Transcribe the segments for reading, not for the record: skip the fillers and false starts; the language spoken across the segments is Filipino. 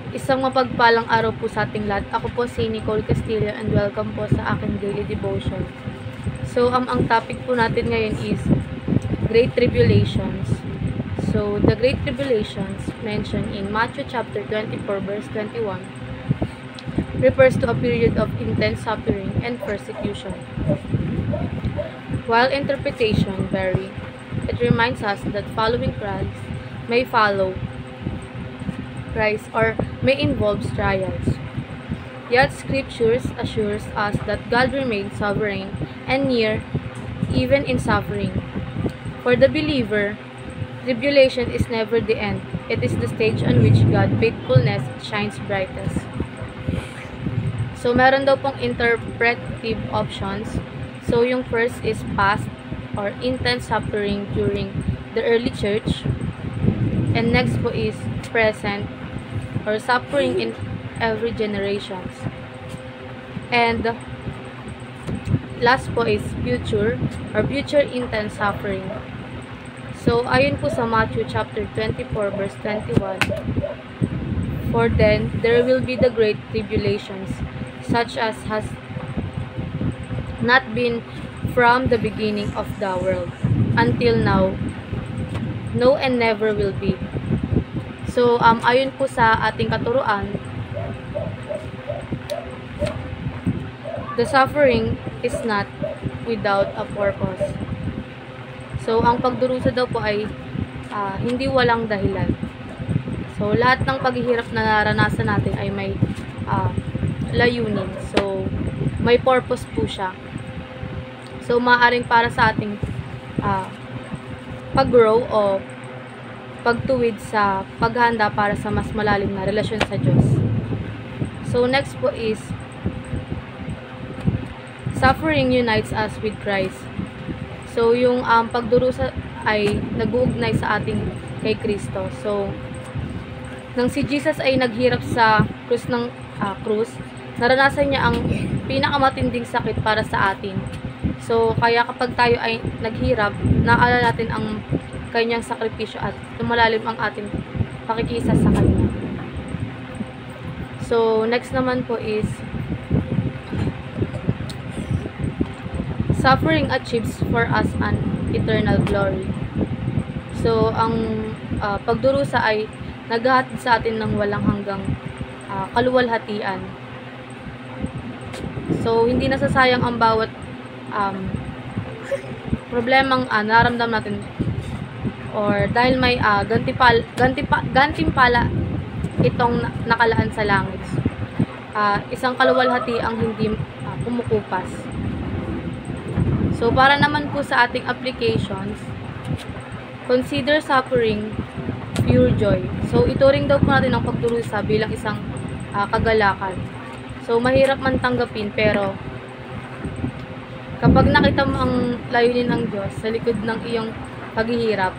Isang mapagpalang araw po sa ating lahat. Ako po si Nicole Castillo and welcome po sa aking daily devotion. So, ang topic po natin ngayon is Great Tribulations. So, the Great Tribulations mentioned in Matthew chapter 24 verse 21 refers to a period of intense suffering and persecution. While interpretation vary, it reminds us that following Christ may involve trials. Yet Scriptures assures us that God remains sovereign and near even in suffering. For the believer, tribulation is never the end. It is the stage on which God's faithfulness shines brightest. So, meron daw pong interpretive options. So, yung first is past or intense suffering during the early church. And next po is present or suffering in every generations. And last po is future or future intense suffering. So, ayon po sa Matthew chapter 24 verse 21, for then there will be the great tribulations, such as has not been from the beginning of the world until now, no and never will be. So, ayon po sa ating katuruan, the suffering is not without a purpose. So, ang pagdurusa daw po ay hindi walang dahilan. So, lahat ng paghihirap na naranasan natin ay may layunin. So, may purpose po siya. So, maaaring para sa ating pag-grow o pagtuwid sa paghanda para sa mas malalim na relasyon sa Diyos. So, next po is suffering unites us with Christ. So, yung pagdurusa ay nag-uugnay sa ating kay Kristo. So, nang si Jesus ay naghirap sa krus, naranasan niya ang pinakamatinding sakit para sa atin. So, kaya kapag tayo ay naghirap, naalala natin ang kanyang sakripisyo at lumalalim ang ating pakikisa sa kanya. So, next naman po is suffering achieves for us an eternal glory. So, ang pagdurusa ay naghahatid sa atin ng walang hanggang kaluwalhatian. So, hindi nasasayang ang bawat problemang naramdam natin or dahil may gantimpala itong nakalaan sa langit. Isang kaluwalhati ang hindi kumukupas. So, para naman po sa ating applications, consider suffering pure joy. So, ituring daw po natin ang pagdurusa bilang isang kagalakan. So, mahirap man tanggapin, pero kapag nakita mo ang layunin ng Diyos sa likod ng iyong paghihirap,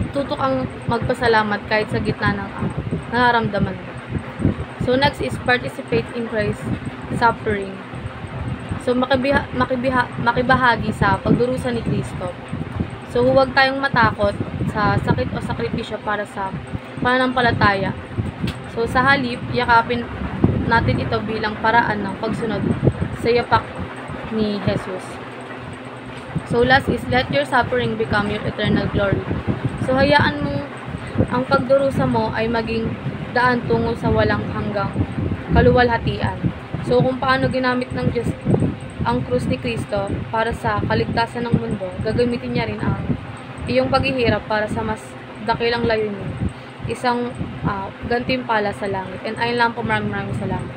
tutok ang magpasalamat kahit sa gitna ng nararamdaman mo. So, next is participate in Christ's suffering. So, makibahagi sa pagdurusa ni Kristo. So, huwag tayong matakot sa sakit o sakripisyo para sa pananampalataya. So, sa halip, yakapin natin ito bilang paraan ng pagsunod sa yapak ni Jesus. So, last is let your suffering become your eternal glory. So, hayaan mo ang pagdurusa mo ay maging daan tungo sa walang hanggang kaluwalhatian. So, kung paano ginamit ng Diyos ang krus ni Kristo para sa kaligtasan ng mundo, gagamitin niya rin ang iyong paghihirap para sa mas dakilang layunin, isang gantimpala sa langit. And ayun lang po, maraming salamat.